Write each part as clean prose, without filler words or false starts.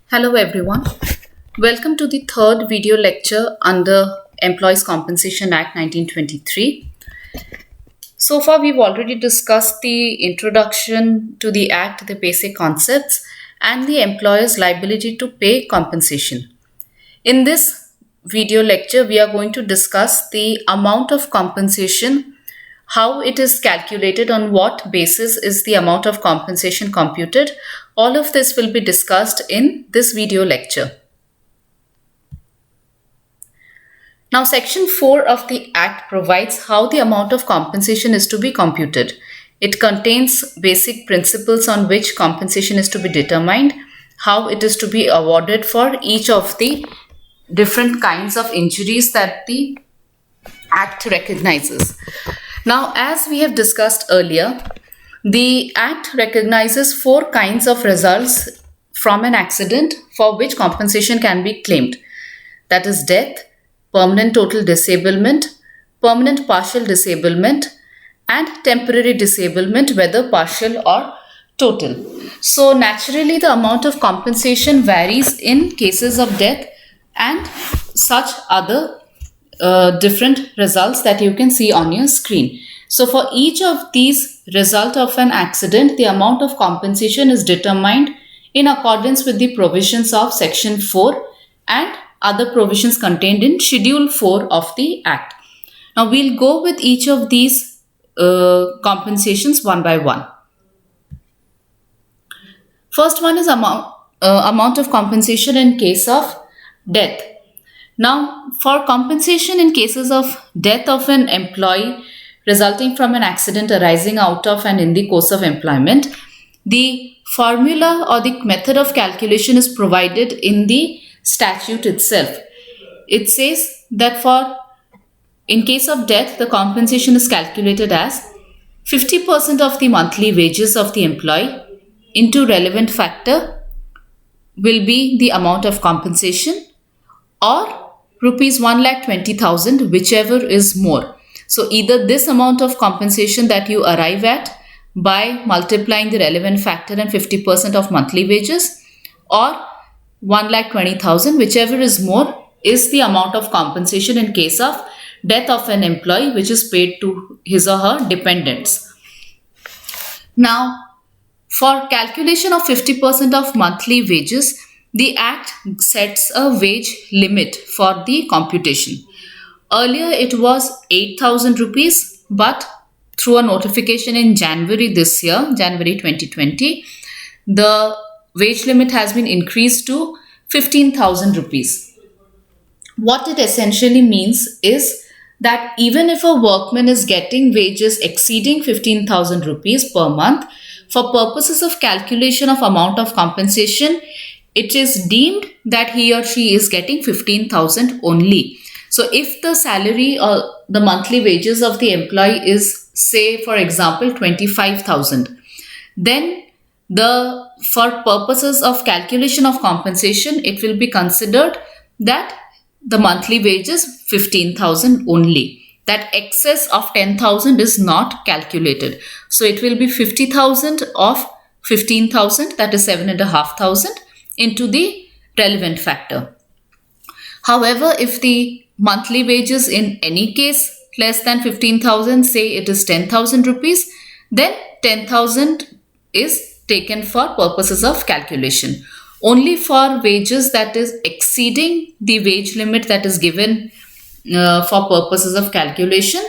Hello everyone. Welcome to the third video lecture under Employees Compensation Act 1923. So far we've already discussed the introduction to the act, the basic concepts, and the employer's liability to pay compensation. In this video lecture we are going to discuss the amount of compensation, how it is calculated, on what basis is the amount of compensation computed. All of this will be discussed in this video lecture. Now, Section 4 of the Act provides how the amount of compensation is to be computed. It contains basic principles on which compensation is to be determined, how it is to be awarded for each of the different kinds of injuries that the Act recognizes. Now, as we have discussed earlier, the Act recognizes four kinds of results from an accident for which compensation can be claimed. That is death, permanent total disablement, permanent partial disablement, and temporary disablement, whether partial or total. So naturally, the amount of compensation varies in cases of death and such other different results that you can see on your screen. So for each of these result of an accident, the amount of compensation is determined in accordance with the provisions of Section 4 and other provisions contained in Schedule 4 of the Act. Now we'll go with each of these compensations one by one. First one is amount of compensation in case of death. Now, for compensation in cases of death of an employee resulting from an accident arising out of and in the course of employment, the formula or the method of calculation is provided in the statute itself. It says that in case of death, the compensation is calculated as 50% of the monthly wages of the employee into relevant factor will be the amount of compensation, or rupees 1,20,000, whichever is more. So either this amount of compensation that you arrive at by multiplying the relevant factor and 50% of monthly wages, or 1,20,000, whichever is more, is the amount of compensation in case of death of an employee which is paid to his or her dependents. Now, for calculation of 50% of monthly wages, the Act sets a wage limit for the computation. Earlier it was 8,000 rupees, but through a notification in January this year, January 2020, the wage limit has been increased to 15,000 rupees. What it essentially means is that even if a workman is getting wages exceeding 15,000 rupees per month, for purposes of calculation of amount of compensation, it is deemed that he or she is getting 15,000 only. So if the salary or the monthly wages of the employee is, say, for example, 25,000, then for purposes of calculation of compensation, it will be considered that the monthly wages 15,000 only. That excess of 10,000 is not calculated. So it will be 50,000 of 15,000, that is 7,500, into the relevant factor. However, if the monthly wages in any case less than 15,000, say it is 10,000 rupees, then 10,000 is taken for purposes of calculation. Only for wages that is exceeding the wage limit that is given for purposes of calculation,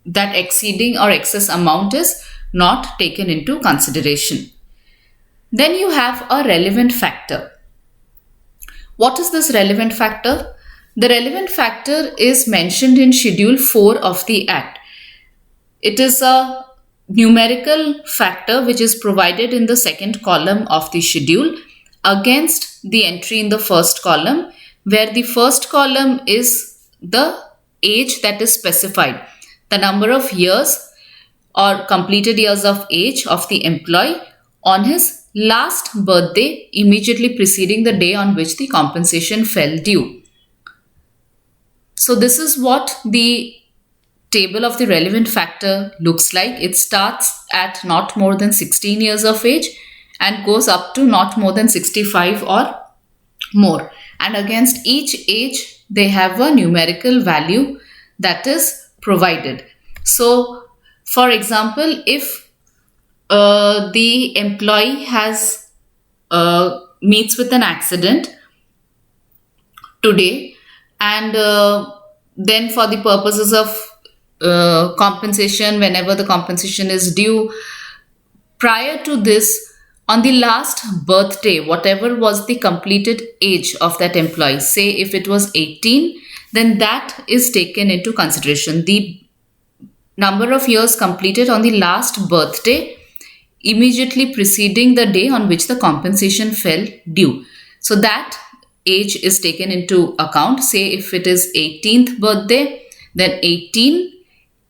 that exceeding or excess amount is not taken into consideration. Then you have a relevant factor. What is this relevant factor? The relevant factor is mentioned in Schedule 4 of the Act. It is a numerical factor which is provided in the second column of the schedule against the entry in the first column, where the first column is the age that is specified, the number of years or completed years of age of the employee on his last birthday immediately preceding the day on which the compensation fell due. So this is what the table of the relevant factor looks like. It starts at not more than 16 years of age and goes up to not more than 65 or more. And against each age, they have a numerical value that is provided. So, for example, if the employee has meets with an accident today, and then for the purposes of compensation, whenever the compensation is due, prior to this, on the last birthday, whatever was the completed age of that employee, say if it was 18, then that is taken into consideration. The number of years completed on the last birthday immediately preceding the day on which the compensation fell due. So that age is taken into account. Say if it is 18th birthday, then 18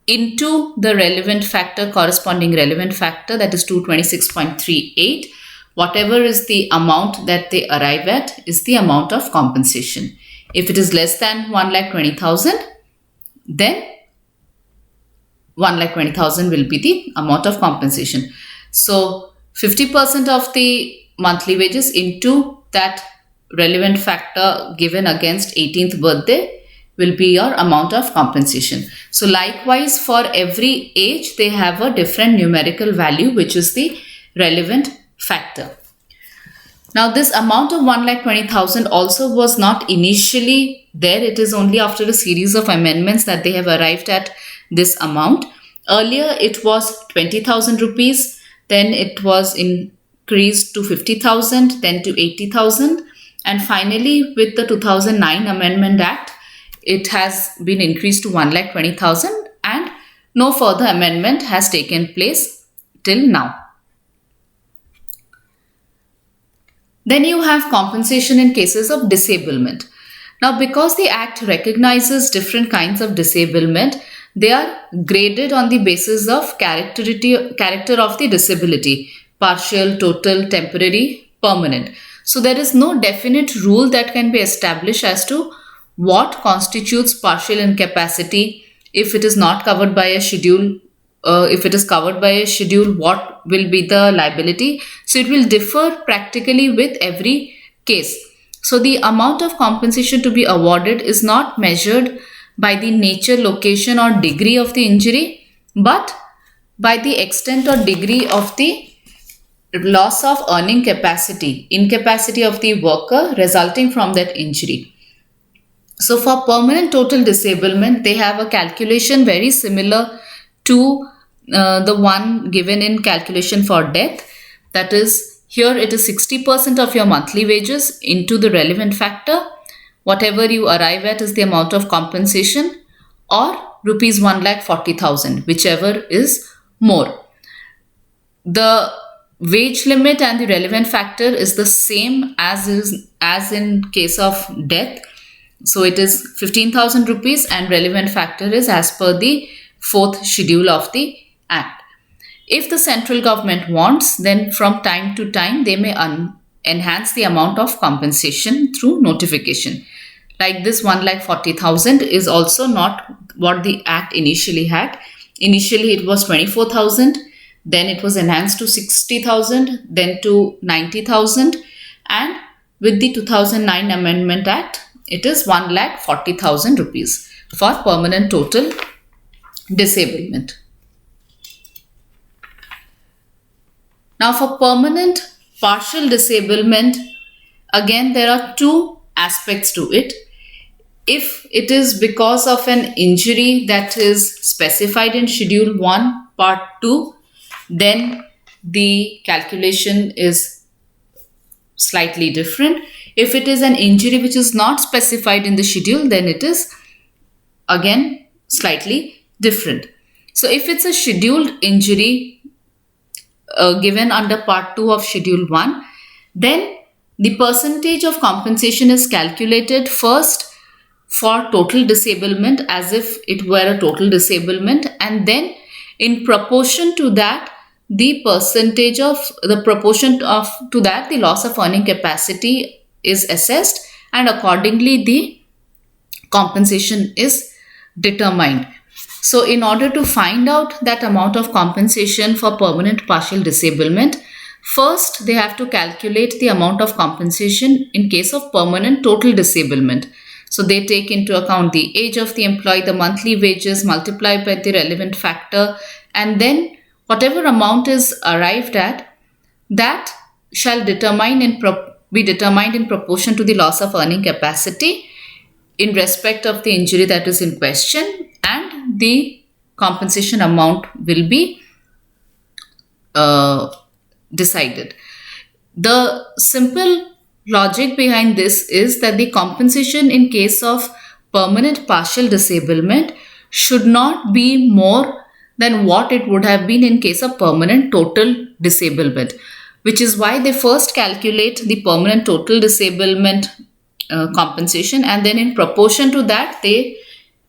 into the relevant factor, corresponding relevant factor, that is 226.38. Whatever is the amount that they arrive at is the amount of compensation. If it is less than 1,20,000, then 1,20,000 will be the amount of compensation. So 50% of the monthly wages into that relevant factor given against 18th birthday will be your amount of compensation. So likewise, for every age, they have a different numerical value, which is the relevant factor. Now, this amount of 1,20,000 also was not initially there. It is only after a series of amendments that they have arrived at this amount. Earlier, it was 20,000 rupees. Then it was increased to 50,000, then to 80,000. And finally, with the 2009 Amendment Act, it has been increased to 1,20,000, and no further amendment has taken place till now. Then you have compensation in cases of disablement. Now, because the Act recognizes different kinds of disablement, they are graded on the basis of character of the disability: partial, total, temporary, permanent. So there is no definite rule that can be established as to what constitutes partial incapacity. If it is not covered by a schedule, if it is covered by a schedule, what will be the liability? So it will differ practically with every case. So the amount of compensation to be awarded is not measured by the nature, location, or degree of the injury, but by the extent or degree of the loss of earning capacity, incapacity of the worker resulting from that injury. So for permanent total disablement, they have a calculation very similar to the one given in calculation for death. That is, here it is 60% of your monthly wages into the relevant factor. Whatever you arrive at is the amount of compensation, or rupees 1,40,000, whichever is more. The wage limit and the relevant factor is the same as in case of death. So it is 15,000 rupees, and relevant factor is as per the 4th schedule of the Act. If the central government wants, then from time to time they may enhance the amount of compensation through notification. Like this 1,40,000 is also not what the Act initially had. Initially it was 24,000, then it was enhanced to 60,000, then to 90,000, and with the 2009 Amendment Act, it is 1,40,000 rupees for permanent total disablement. Now for permanent partial disablement, again there are two aspects to it. If it is because of an injury that is specified in Schedule 1, Part 2, then the calculation is slightly different. If it is an injury which is not specified in the schedule, then it is again slightly different. So if it's a scheduled injury given under Part 2 of Schedule 1, then the percentage of compensation is calculated first for total disablement as if it were a total disablement, and then in proportion to that, the loss of earning capacity is assessed, and accordingly the compensation is determined. So in order to find out that amount of compensation for permanent partial disablement, First, they have to calculate the amount of compensation in case of permanent total disablement. So they take into account the age of the employee, the monthly wages multiplied by the relevant factor, and then whatever amount is arrived at, that shall be determined in proportion to the loss of earning capacity in respect of the injury that is in question, and the compensation amount will be decided. The simple logic behind this is that the compensation in case of permanent partial disablement should not be more than what it would have been in case of permanent total disablement, which is why they first calculate the permanent total disablement compensation, and then in proportion to that they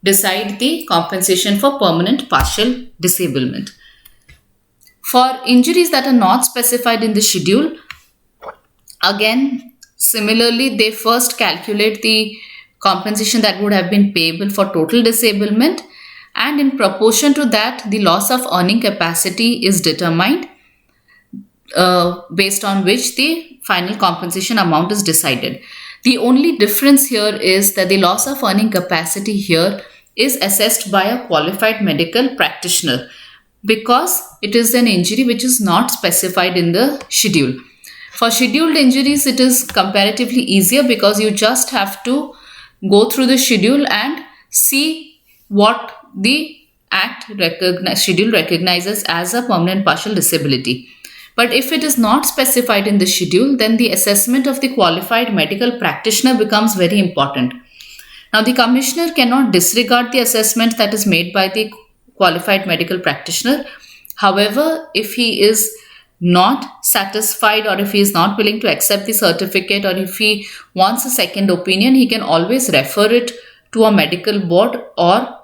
decide the compensation for permanent partial disablement. For injuries that are not specified in the schedule, again, similarly, they first calculate the compensation that would have been payable for total disablement, and in proportion to that, the loss of earning capacity is determined, based on which the final compensation amount is decided. The only difference here is that the loss of earning capacity here is assessed by a qualified medical practitioner, because it is an injury which is not specified in the schedule. For scheduled injuries, it is comparatively easier because you just have to go through the schedule and see what the schedule recognizes as a permanent partial disability. But if it is not specified in the schedule, then the assessment of the qualified medical practitioner becomes very important. Now, the commissioner cannot disregard the assessment that is made by the qualified medical practitioner. However, if he is not satisfied, or if he is not willing to accept the certificate, or if he wants a second opinion, he can always refer it to a medical board or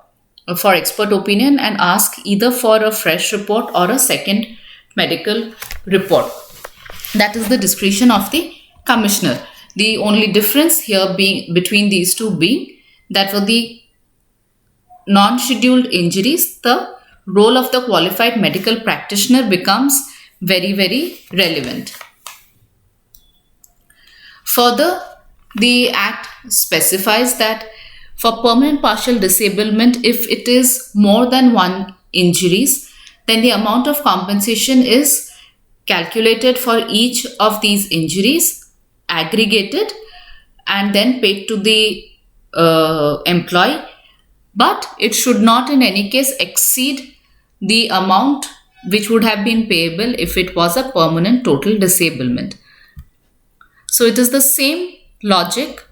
for expert opinion and ask either for a fresh report or a second medical report. That is the discretion of the commissioner. The only difference here being between these two being that for the non-scheduled injuries, the role of the qualified medical practitioner becomes very, very relevant. Further, the Act specifies that for permanent partial disablement, if it is more than one injuries, then the amount of compensation is calculated for each of these injuries, aggregated, and then paid to the employee. But it should not in any case exceed the amount which would have been payable if it was a permanent total disablement. So it is the same logic.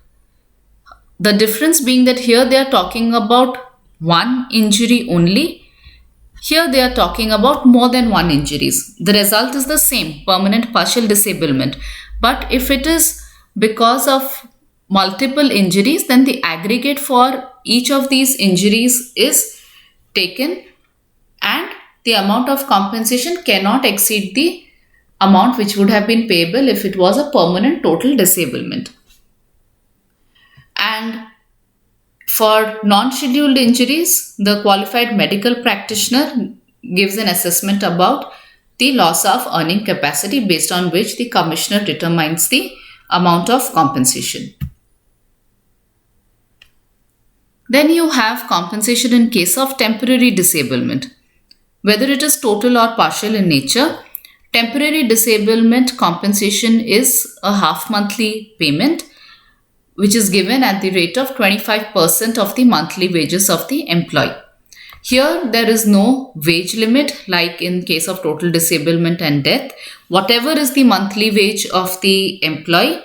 The difference being that here they are talking about one injury only. Here they are talking about more than one injuries. The result is the same, permanent partial disablement. But if it is because of multiple injuries, then the aggregate for each of these injuries is taken, and the amount of compensation cannot exceed the amount which would have been payable if it was a permanent total disablement. And for non-scheduled injuries, the qualified medical practitioner gives an assessment about the loss of earning capacity, based on which the commissioner determines the amount of compensation. Then you have compensation in case of temporary disablement. Whether it is total or partial in nature, temporary disablement compensation is a half-monthly payment which is given at the rate of 25% of the monthly wages of the employee. Here there is no wage limit like in case of total disablement and death. Whatever is the monthly wage of the employee,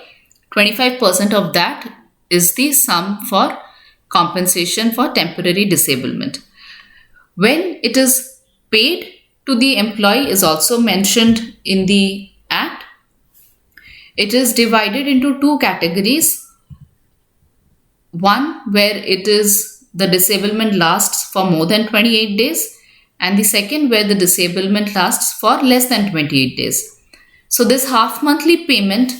25% of that is the sum for compensation for temporary disablement. When it is paid to the employee is also mentioned in the Act. It is divided into two categories. One where it is the disablement lasts for more than 28 days, and the second where the disablement lasts for less than 28 days. So this half monthly payment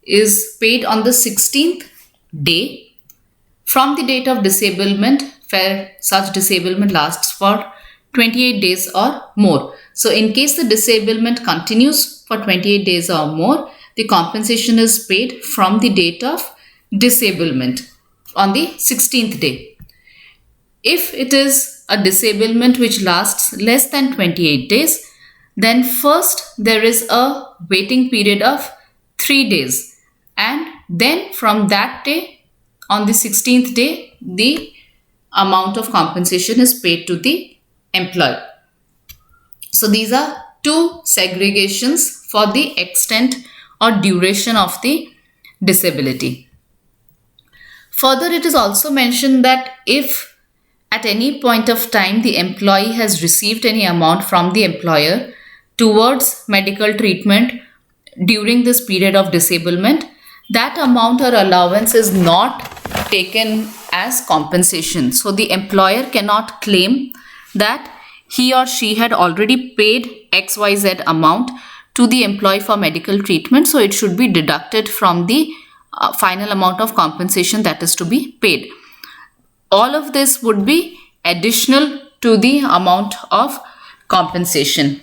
is paid on the 16th day from the date of disablement, where such disablement lasts for 28 days or more. So in case the disablement continues for 28 days or more, the compensation is paid from the date of disablement on the 16th day. If it is a disablement which lasts less than 28 days, then first there is a waiting period of 3 days, and then from that day, on the 16th day, the amount of compensation is paid to the employee. So these are two segregations for the extent or duration of the disability. Further, it is also mentioned that if at any point of time the employee has received any amount from the employer towards medical treatment during this period of disablement, that amount or allowance is not taken as compensation. So the employer cannot claim that he or she had already paid XYZ amount to the employee for medical treatment, so it should be deducted from the final amount of compensation that is to be paid. All of this would be additional to the amount of compensation.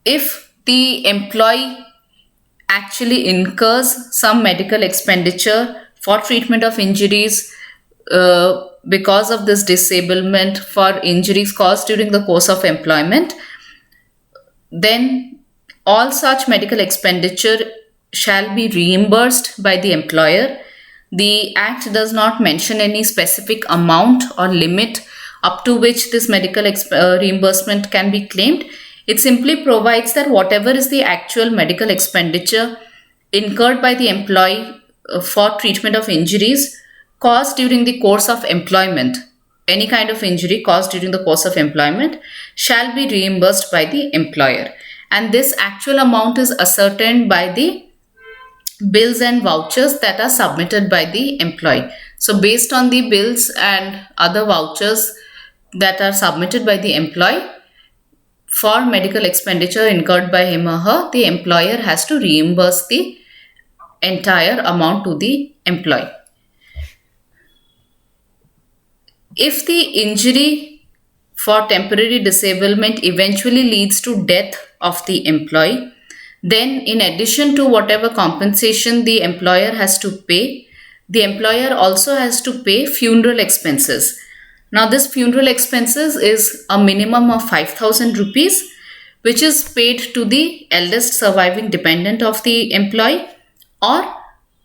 If the employee actually incurs some medical expenditure for treatment of injuries because of this disablement, for injuries caused during the course of employment, then all such medical expenditure shall be reimbursed by the employer. The Act does not mention any specific amount or limit up to which this medical reimbursement can be claimed. It simply provides that whatever is the actual medical expenditure incurred by the employee for treatment of injuries caused during the course of employment, any kind of injury caused during the course of employment, shall be reimbursed by the employer. And this actual amount is ascertained by the bills and vouchers that are submitted by the employee. So based on the bills and other vouchers that are submitted by the employee for medical expenditure incurred by him or her, the employer has to reimburse the entire amount to the employee. If the injury for temporary disablement eventually leads to death of the employee, then in addition to whatever compensation the employer has to pay, the employer also has to pay funeral expenses. Now this funeral expenses is a minimum of 5,000 rupees, which is paid to the eldest surviving dependent of the employee or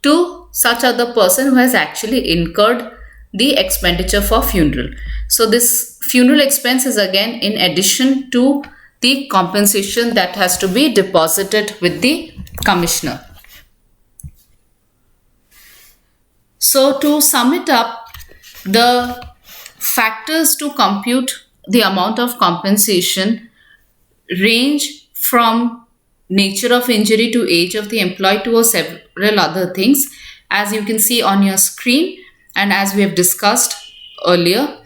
to such other person who has actually incurred the expenditure for funeral. So this funeral expense is again in addition to the compensation that has to be deposited with the commissioner. So to sum it up, the factors to compute the amount of compensation range from nature of injury to age of the employee to several other things, as you can see on your screen and as we have discussed earlier.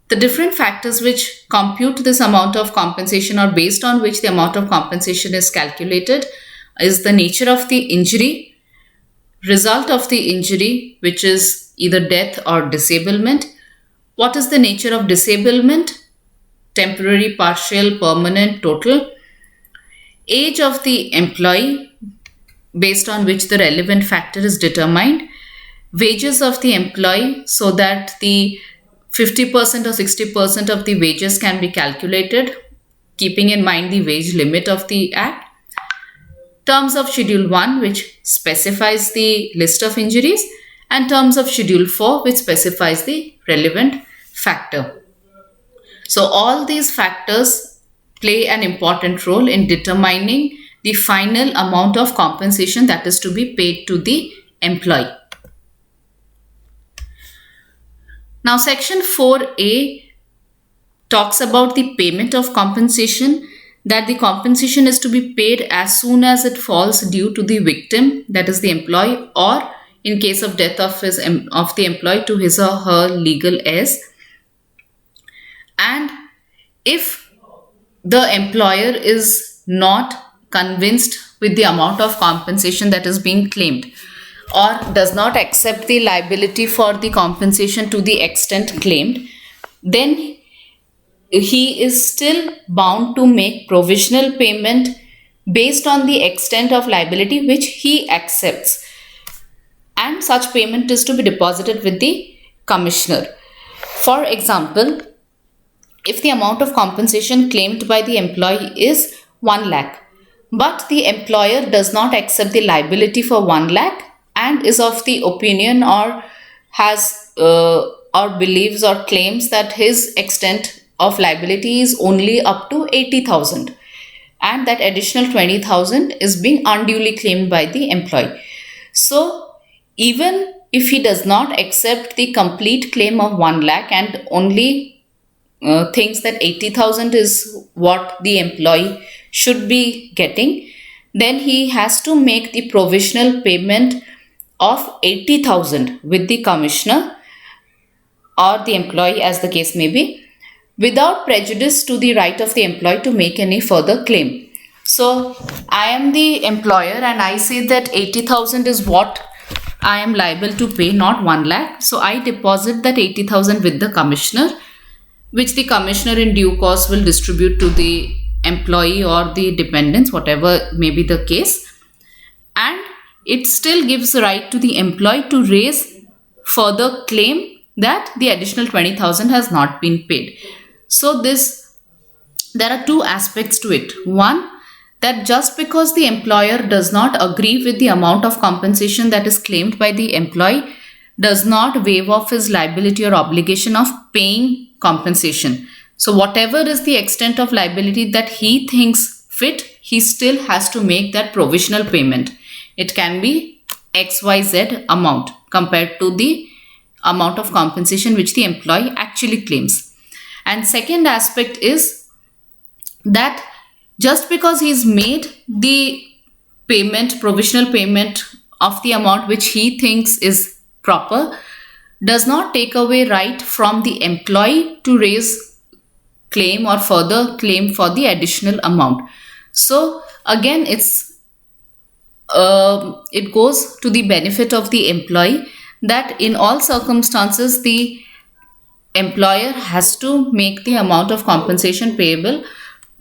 The different factors which compute this amount of compensation or based on which the amount of compensation is calculated is the nature of the injury, result of the injury, which is either death or disablement. What is the nature of disablement? Temporary, partial, permanent, total. Age of the employee, based on which the relevant factor is determined. Wages of the employee, so that the 50% or 60% of the wages can be calculated, keeping in mind the wage limit of the Act. Terms of Schedule 1, which specifies the list of injuries, and terms of Schedule 4, which specifies the relevant factor. So all these factors play an important role in determining the final amount of compensation that is to be paid to the employee. Now, Section 4A talks about the payment of compensation, that the compensation is to be paid as soon as it falls due to the victim, that is the employee, or in case of death of the employee, to his or her legal heirs. And if the employer is not convinced with the amount of compensation that is being claimed, or does not accept the liability for the compensation to the extent claimed, then he is still bound to make provisional payment based on the extent of liability which he accepts, and such payment is to be deposited with the commissioner. For example, if the amount of compensation claimed by the employee is 1 lakh, but the employer does not accept the liability for 1 lakh and is of the opinion or has or believes or claims that his extent of liability is only up to 80,000, and that additional 20,000 is being unduly claimed by the employee. So even if he does not accept the complete claim of 1 lakh and only thinks that 80,000 is what the employee should be getting, then he has to make the provisional payment of 80,000 with the commissioner or the employee, as the case may be, without prejudice to the right of the employee to make any further claim. So I am the employer and I say that 80,000 is what I am liable to pay, not 1 lakh. So I deposit that 80,000 with the commissioner, which the commissioner in due course will distribute to the employee or the dependents, whatever may be the case. And it still gives the right to the employee to raise further claim that the additional 20,000 has not been paid. So there are two aspects to it. One, that just because the employer does not agree with the amount of compensation that is claimed by the employee does not waive off his liability or obligation of paying compensation. So whatever is the extent of liability that he thinks fit, he still has to make that provisional payment. It can be XYZ amount compared to the amount of compensation which the employee actually claims. And second aspect is that just because he's made the payment, provisional payment of the amount which he thinks is proper, does not take away right from the employee to raise claim or further claim for the additional amount. So again, it goes to the benefit of the employee that in all circumstances the employer has to make the amount of compensation payable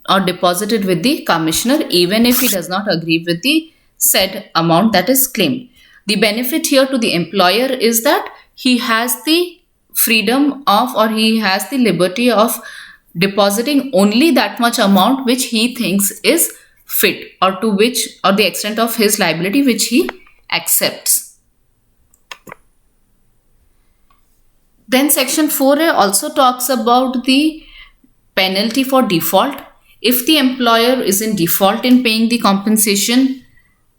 or deposited with the commissioner, even if he does not agree with the said amount that is claimed. The benefit here to the employer is that he has the freedom of, or he has the liberty of depositing only that much amount which he thinks is fit, or to which, or the extent of his liability which he accepts. Then section 4A also talks about the penalty for default. If the employer is in default in paying the compensation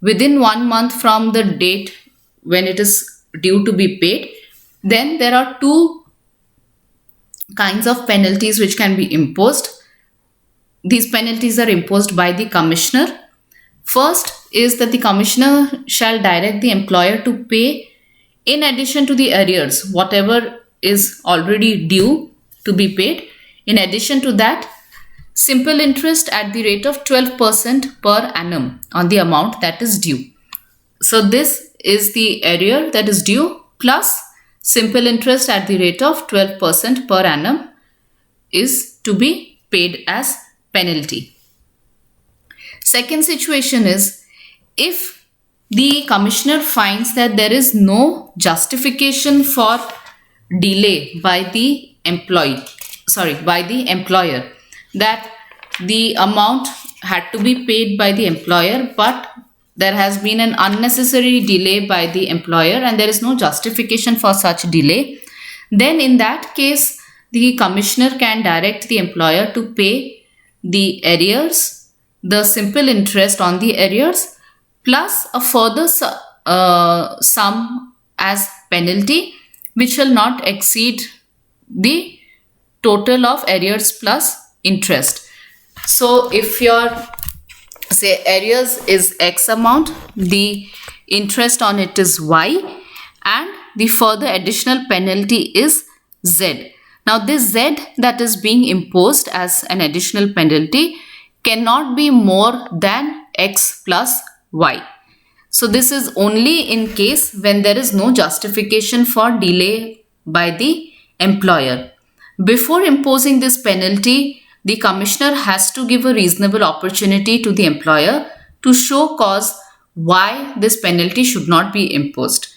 within 1 month from the date when it is due to be paid, then there are two kinds of penalties which can be imposed. These penalties are imposed by the commissioner. First is that the commissioner shall direct the employer to pay, in addition to the arrears, whatever is already due to be paid. In addition to that, simple interest at the rate of 12% per annum on the amount that is due. So this is the arrear that is due plus simple interest at the rate of 12% per annum is to be paid as penalty. Second situation is if the commissioner finds that there is no justification for delay by the employer, that the amount had to be paid by the employer, but there has been an unnecessary delay by the employer and there is no justification for such delay, then in that case the commissioner can direct the employer to pay the arrears, the simple interest on the arrears, plus a further sum as penalty which shall not exceed the total of arrears plus interest. So if your say arrears is X amount, the interest on it is Y, and the further additional penalty is Z. Now this Z that is being imposed as an additional penalty cannot be more than X plus Y. So this is only in case when there is no justification for delay by the employer. Before imposing this penalty, the commissioner has to give a reasonable opportunity to the employer to show cause why this penalty should not be imposed.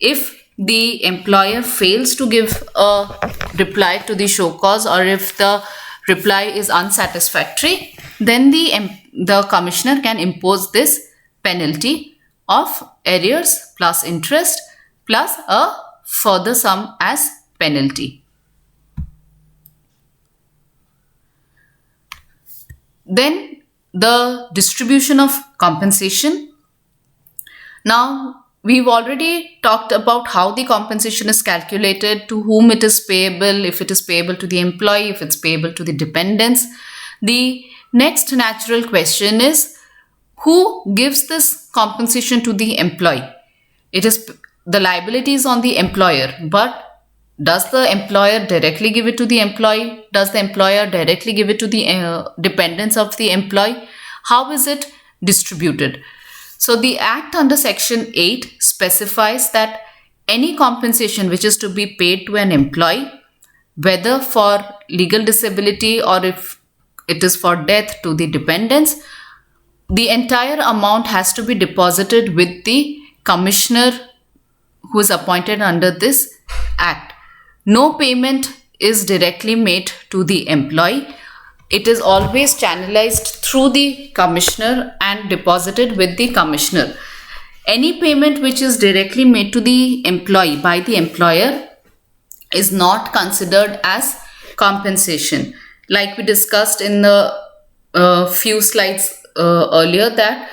If the employer fails to give a reply to the show cause, or if the reply is unsatisfactory, then the commissioner can impose this penalty of arrears plus interest plus a further sum as penalty. Then the distribution of compensation. Now, we've already talked about how the compensation is calculated, to whom it is payable, if it is payable to the employee, if it's payable to the dependents. The next natural question is, who gives this compensation to the employee? It is the liability is on the employer, but does the employer directly give it to the employee? Does the employer directly give it to the dependents of the employee? How is it distributed? So the Act under Section 8 specifies that any compensation which is to be paid to an employee, whether for legal disability or if it is for death to the dependents, the entire amount has to be deposited with the commissioner who is appointed under this Act. No payment is directly made to the employee. It is always channelized through the commissioner and deposited with the commissioner. Any payment which is directly made to the employee by the employer is not considered as compensation. Like we discussed in the few slides earlier, that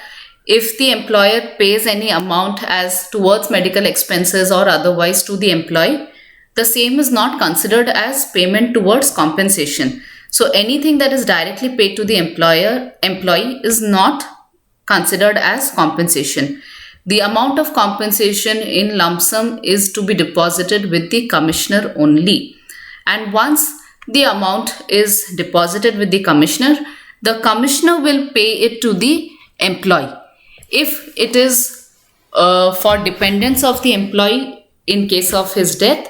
if the employer pays any amount as towards medical expenses or otherwise to the employee, the same is not considered as payment towards compensation. So anything that is directly paid to the employee is not considered as compensation. The amount of compensation in lump sum is to be deposited with the commissioner only. And once the amount is deposited with the commissioner will pay it to the employee. If it is for dependents of the employee in case of his death,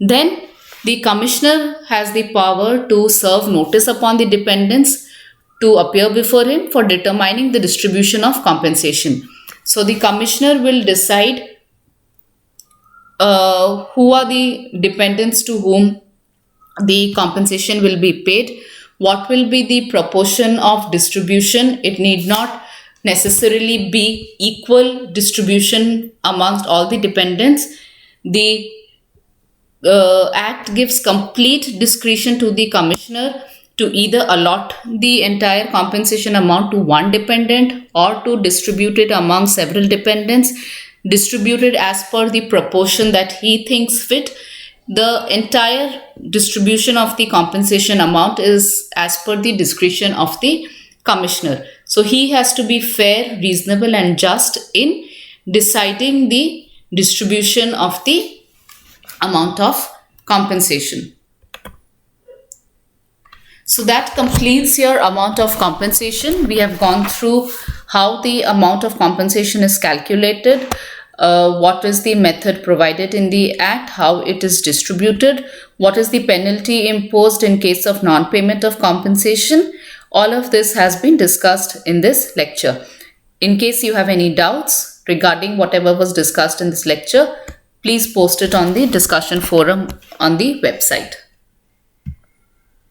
then the commissioner has the power to serve notice upon the dependents to appear before him for determining the distribution of compensation. So the commissioner will decide who are the dependents to whom the compensation will be paid, what will be the proportion of distribution. It need not necessarily be equal distribution amongst all the dependents. The Act gives complete discretion to the commissioner to either allot the entire compensation amount to one dependent or to distribute it among several dependents, distributed as per the proportion that he thinks fit. The entire distribution of the compensation amount is as per the discretion of the commissioner. So he has to be fair, reasonable and just in deciding the distribution of the amount of compensation. So that completes your amount of compensation. We have gone through how the amount of compensation is calculated, what is the method provided in the Act, how it is distributed, what is the penalty imposed in case of non-payment of compensation. All of this has been discussed in this lecture. In case you have any doubts regarding whatever was discussed in this lecture, please post it on the discussion forum on the website.